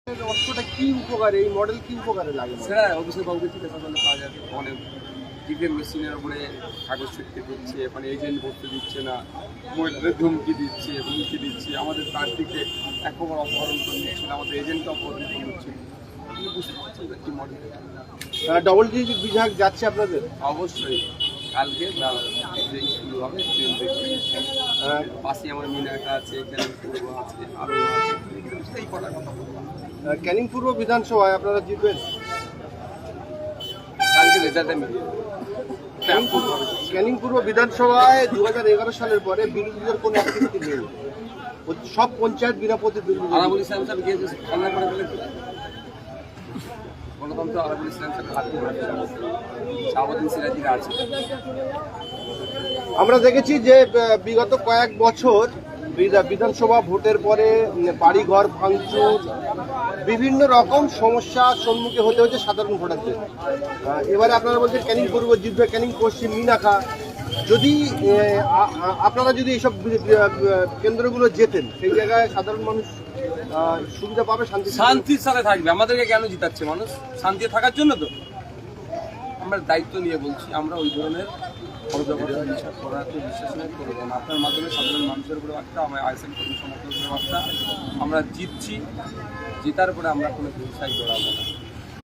অস্ত্রটা কি উপকারে, এই মডেল কি উপকারে লাগে? সেটা অভিষেক বাবুকে জিজ্ঞাসা করলে পাওয়া যাবে। অনেক টিভিএম মেশিনের উপরে কাগজ ছিটকে দিচ্ছে, মানে এজেন্ট ভর্তি দিচ্ছে না, মহিলাদের ধমকি দিচ্ছে, হুমকি দিচ্ছে, আমাদের তার দিকে একবার অপহরণ করে নিচ্ছিল, আমাদের এজেন্টকে অপহরণ করে নিচ্ছিল। বুঝতে পারছেন কি মডেল? ডবল ডিজিট বিভাগ যাচ্ছে আপনাদের? অবশ্যই কালকে ট্রেন শুরু হবে, ট্রেন দেখবে। পাশে আমার মিনারটা আছে, এখানে পূর্ব আছে, আরও আছে, এই কটার কথা বললাম। ক্যানিং পূর্ব বিধানসভায় আপনারা জিতবেন? কালকে রেজাল্টটা মিলিয়ে ক্যানিং পূর্ব বিধানসভায় 2011 সালের পরে বিরোধীদের কোনো অ্যাক্টিভিটি নেই, সব পঞ্চায়েত বিনা প্রতিদ্বন্দ্বী। আরাবুল ইসলাম সাহেব গিয়ে সামনে করে ফেলে গণতন্ত্র আরাবুল ইসলাম সাহেব হাত শাহাবুদ্দিন সিরাজিরা আছে। আমরা দেখেছি যে বিগত কয়েক বছর বিধানসভা ভোটের পরে বাড়িঘর ভাঙচুর, বিভিন্ন রকম সমস্যার সম্মুখীন হতে হচ্ছে সাধারণ ভোটারদের। এবারে আপনারা বলছেন ক্যানিং পূর্ব জিতবে, ক্যানিং পশ্চিম মিনাখা। যদি আপনারা যদি এইসব কেন্দ্রগুলো জেতেন, সেই জায়গায় সাধারণ মানুষ সুবিধা পাবে, শান্তির সাথে থাকবে। আমাদেরকে কেন জিতাচ্ছে মানুষ? শান্তি থাকার জন্য তো। আমরা দায়িত্ব নিয়ে বলছি, আমরা ওই ধরনের বিশ্বাস নেই, করবো না। আপনার মাধ্যমে সাধারণ মানুষের উপরে বার্তা, আমার আইএসএম কর্মী সমর্থকের বার্তা, আমরা জিতছি, জেতার পরে আমরা কোনো ব্যবসায় জড়াবো না।